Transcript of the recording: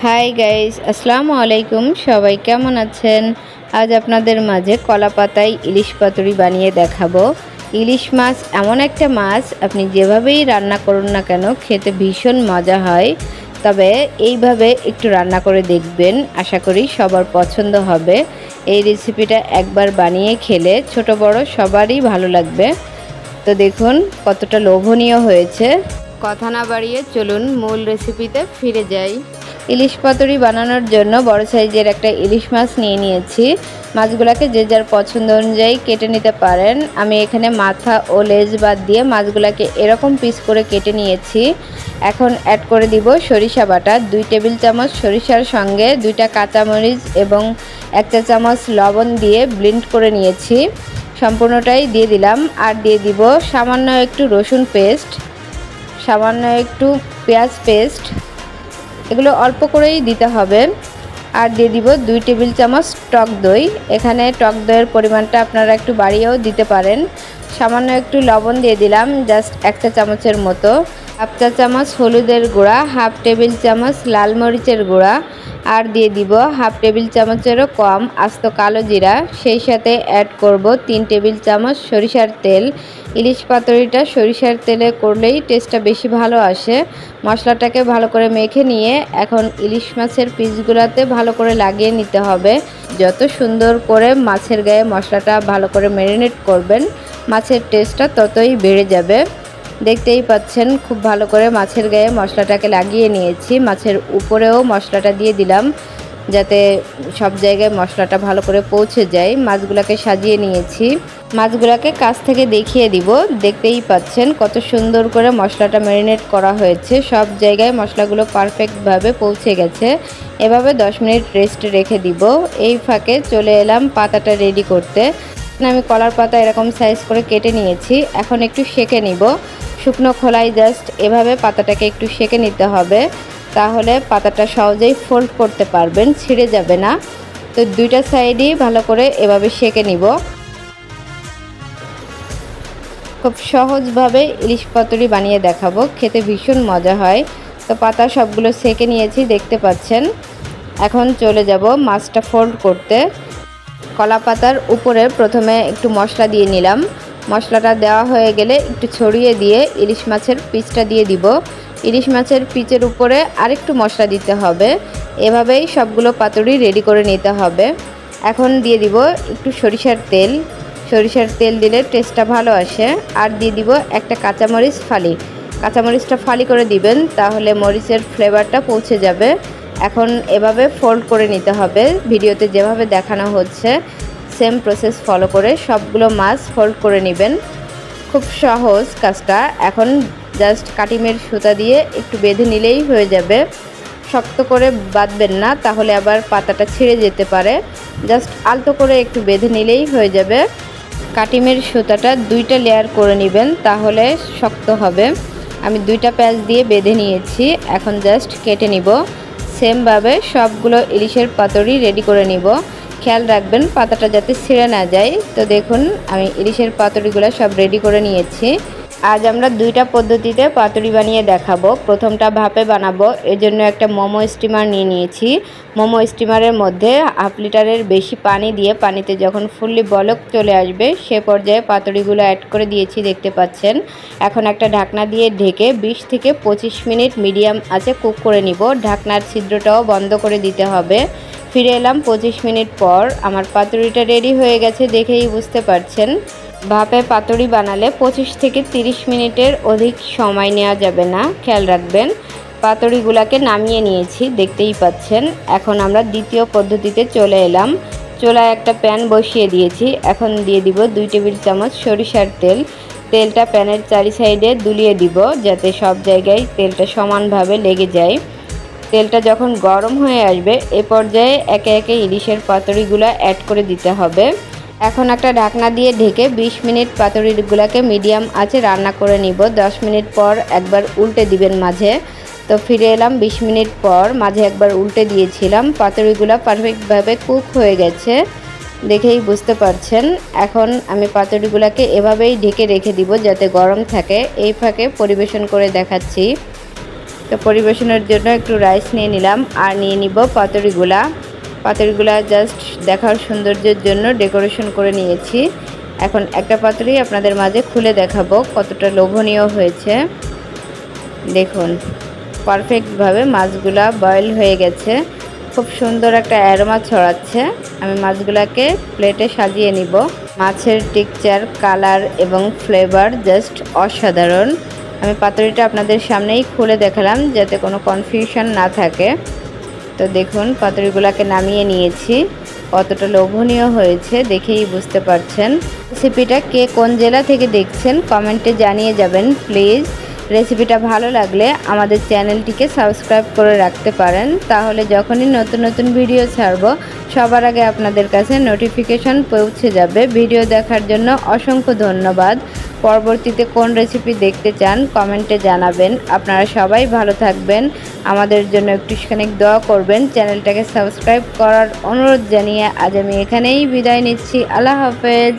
Hi guys, আসসালামু আলাইকুম। সবাই কেমন আছেন? আজ আপনাদের মাঝে কলা পাতায় ইলিশ পাতুরি বানিয়ে দেখাবো। ইলিশ মাছ এমন একটা মাছ, আপনি যেভাবেই রান্না করুন না কেন খেতে ভীষণ মজা হয়। তবে এইভাবে একটু রান্না করে দেখবেন, আশা করি সবার পছন্দ হবে। এই রেসিপিটা একবার বানিয়ে খেলে ছোট বড় সবারই ভালো লাগবে। তো দেখুন কতটা লোভনীয় হয়েছে। কথা না বাড়িয়ে চলুন মূল রেসিপিতে ফিরে যাই। ইলিশ পাতুরি বানানোর জন্য বড় সাইজের একটা ইলিশ মাছ নিয়ে নিয়েছি। মাছগুলোকে যে যার পছন্দ অনুযায়ী কেটে নিতে পারেন। আমি এখানে মাথা ও লেজ বাদ দিয়ে মাছগুলোকে এরকম পিস করে কেটে নিয়েছি। এখন অ্যাড করে দিব সরিষা বাটা। 2 টেবিল চামচ সরিষার সঙ্গে 2টা কাঁচামরিচ এবং 1 চা চামচ লবণ দিয়ে ব্লেন্ড করে নিয়েছি। সম্পূর্ণটাই দিয়ে দিলাম। আর দিয়ে দিব সামান্য একটু রসুন পেস্ট, সামান্য একটু পেঁয়াজ পেস্ট, এগুলো অল্প করেই দিতে হবে। আর দিয়ে দিব 2 টেবিল চামচ টক দই। এখানে টক দইয়ের পরিমাণটা আপনারা একটু বাড়িয়েও দিতে পারেন। সামান্য একটু লবণ দিয়ে দিলাম, জাস্ট 1 চা চামচের মতো। 1/2 চা চামচ হলুদের গুঁড়া, 1/2 টেবিল চামচ লাল মরিচের গুঁড়া, আর দিয়ে দিব 1/2 টেবিল চামচেরও কম আস্ত কালো জিরা। সেই সাথে অ্যাড করব 3 টেবিল চামচ সরিষার তেল। ইলিশ পাতুরিটা সরিষার তেলে করলেই টেস্টটা বেশি ভালো আসে। মশলাটাকে ভালো করে মেখে নিয়ে এখন ইলিশ মাছের পিসগুলোতে ভালো করে লাগিয়ে নিতে হবে। যত সুন্দর করে মাছের গায়ে মশলাটা ভালো করে ম্যারিনেট করবেন, মাছের টেস্টটা ততই বেড়ে যাবে। দেখতেই পাচ্ছেন খুব ভালো করে মাছের গায়ে মশলাটাকে লাগিয়ে নিয়েছি। মাছের উপরেও মশলাটা দিয়ে দিলাম যাতে সব জায়গায় মশলাটা ভালো করে পৌঁছে যায়। মাছগুলোকে সাজিয়ে নিয়েছি। মাছগুলোকে কাছ থেকে দেখিয়ে দিব। দেখতেই পাচ্ছেন কত সুন্দর করে মশলাটা ম্যারিনেট করা হয়েছে। সব জায়গায় মশলাগুলো পারফেক্টভাবে পৌঁছে গেছে। এভাবে 10 মিনিট রেস্টে রেখে দিব। এই ফাঁকে চলে এলাম পাতাটা রেডি করতে। আমি কলার পাতা এরকম সাইজ করে কেটে নিয়েছি। এখন একটু সেঁকে নিব। শুকনো খোলায় জাস্ট এভাবে পাতাটাকে একটু সেঁকে নিতে হবে, তাহলে পাতাটা সহজেই ফোল্ড করতে পারবেন, ছিঁড়ে যাবে না। তো 2টা সাইডই ভালো করে এভাবে সেঁকে নিব। খুব সহজভাবে ইলিশ পাতুরি বানিয়ে দেখাবো, খেতে ভীষণ মজা হয়। তো পাতা সবগুলো সেঁকে নিয়েছি, দেখতে পাচ্ছেন। এখন চলে যাব মাছটা ফোল্ড করতে। কলা পাতার উপরে প্রথমে একটু মশলা দিয়ে নিলাম। মশলাটা দেওয়া হয়ে গেলে একটু ছড়িয়ে দিয়ে ইলিশ মাছের পিসটা দিয়ে দিব। ইলিশ মাছের পিচের উপরে আরেকটু মশলা দিতে হবে। এভাবেই সবগুলো পাতুরি রেডি করে নিতে হবে। এখন দিয়ে দিব একটু সরিষার তেল। সরিষার তেল দিলে টেস্টটা ভালো আসে। আর দিয়ে দিব একটা কাঁচামরিচ ফালি। কাঁচামরিচটা ফালি করে দিবেন, তাহলে মরিচের ফ্লেভারটা পৌঁছে যাবে। এখন এভাবে ফোল্ড করে নিতে হবে। ভিডিওতে যেভাবে দেখানো হচ্ছে সেম প্রসেস ফলো করে সবগুলো মাছ ফোল্ড করে নেবেন। খুব সহজ কাজটা। এখন জাস্ট কাটিমের সুতা দিয়ে একটু বেঁধে নিলেই হয়ে যাবে। শক্ত করে বাঁধবেন না, তাহলে আবার পাতাটা ছিঁড়ে যেতে পারে। জাস্ট আলতো করে একটু বেঁধে নিলেই হয়ে যাবে। কাটিমের সুতাটা 2টা লেয়ার করে নেবেন, তাহলে শক্ত হবে। আমি 2টা প্যাচ দিয়ে বেঁধে নিয়েছি। এখন জাস্ট কেটে নিব। সেমভাবে সবগুলো ইলিশের পাতুরি রেডি করে নিব। খেয়াল রাখবেন পাতাটা যাতে ছিঁড়ে না যায়। তো দেখুন আমি ইলিশের পাতুরিগুলো সব রেডি করে নিয়েছি। আজ আমরা 2টা পদ্ধতিতে পাতুরি বানিয়ে দেখাবো। প্রথমটা ভাপে বানাবো, এজন্য একটা মোমো স্টিমার নিয়ে নিয়েছি। মোমো স্টিমারের মধ্যে 1/2 লিটারের বেশি পানি দিয়ে পানিতে যখন ফুললি বলক চলে আসবে সে পর্যায়ে পাতুরিগুলো অ্যাড করে দিয়েছি, দেখতে পাচ্ছেন। এখন একটা ঢাকনা দিয়ে ঢেকে 20 থেকে 25 মিনিট মিডিয়াম আঁচে কুক করে নিব। ঢাকনার ছিদ্রটাও বন্ধ করে দিতে হবে। ফিরে এলাম 25 মিনিট পর। আমার পাতুরিটা রেডি হয়ে গেছে, দেখেই বুঝতে পারছেন। ভাপে পাতুরি বানালে 25 থেকে 30 মিনিটের অধিক সময় নেওয়া যাবে না, খেয়াল রাখবেন। পাতুরিগুলোকে নামিয়ে নিয়েছি, দেখতেই পাচ্ছেন। এখন আমরা দ্বিতীয় পদ্ধতিতে চলে এলাম। চুলায় একটা প্যান বসিয়ে দিয়েছি। এখন দিয়ে দিব 2 টেবিল চামচ সরিষার তেল। তেলটা প্যানের চারি সাইডে দুলিয়ে দিব যাতে সব জায়গায় তেলটা সমানভাবে লেগে যায়। তেলটা যখন গরম হয়ে আসবে এ পর্যায়ে একে একে ইলিশের পাতুরিগুলো অ্যাড করে দিতে হবে। এখন একটা ঢাকনা দিয়ে ঢেকে 20 মিনিট পাতুরিগুলোকে মিডিয়াম আঁচে রান্না করে নিব। 10 মিনিট পর একবার উল্টে দিবেন মাঝে। তো ফিরে এলাম 20 মিনিট পর। মাঝে একবার উল্টে দিয়েছিলাম। পাতুরিগুলো পারফেক্টভাবে কুক হয়ে গেছে, দেখেই বুঝতে পারছেন। এখন আমি পাতুরিগুলোকে এভাবেই ঢেকে রেখে দিব যাতে গরম থাকে। এই ফাঁকে পরিবেশন করে দেখাচ্ছি। তো তো পরিবেশনের জন্য একটু রাইস নিয়ে নিলাম আর নিয়ে নিব পাতুরিগুলা জাস্ট দেখার সৌন্দর্যের জন্য ডেকোরেশন করে নিয়েছি। এখন একটা পাতুরি আপনাদের মাঝে খুলে দেখাবো কতটা লোভনীয় হয়েছে। দেখুন পারফেক্টভাবে মাছগুলা বয়েল হয়ে গেছে, খুব সুন্দর একটা অ্যারোমা ছড়াচ্ছে। আমি মাছগুলাকে প্লেটে সাজিয়ে নিব। মাছের টেক্সচার, কালার এবং ফ্লেভার জাস্ট অসাধারণ। আমি পাতুরিটা আপনাদের সামনেই খুলে দেখালাম যাতে কোনো কনফিউশন না থাকে। তো দেখুন পাতুরিগুলাকে নামিয়ে নিয়েছি, কতটা লোভনীয় হয়েছে দেখেই বুঝতে পারছেন। রেসিপিটা কে কোন জেলা থেকে দেখছেন কমেন্টে জানিয়ে যাবেন প্লিজ। রেসিপিটা ভালো লাগলে আমাদের চ্যানেলটিকে সাবস্ক্রাইব করে রাখতে পারেন, তাহলে যখনই নতুন নতুন ভিডিও ছাড়ব সবার আগে আপনাদের কাছে নোটিফিকেশন পৌঁছে যাবে। ভিডিও দেখার জন্য অসংখ্য ধন্যবাদ। পরবর্তীতে কোন রেসিপি দেখতে চান কমেন্টে জানাবেন। আপনারা সবাই ভালো থাকবেন, আমাদের জন্য একটুখানি দোয়া করবেন। চ্যানেলটাকে সাবস্ক্রাইব করার অনুরোধ জানিয়ে আজ আমি এখানেই বিদায় নিচ্ছি। আল্লাহ হাফেজ।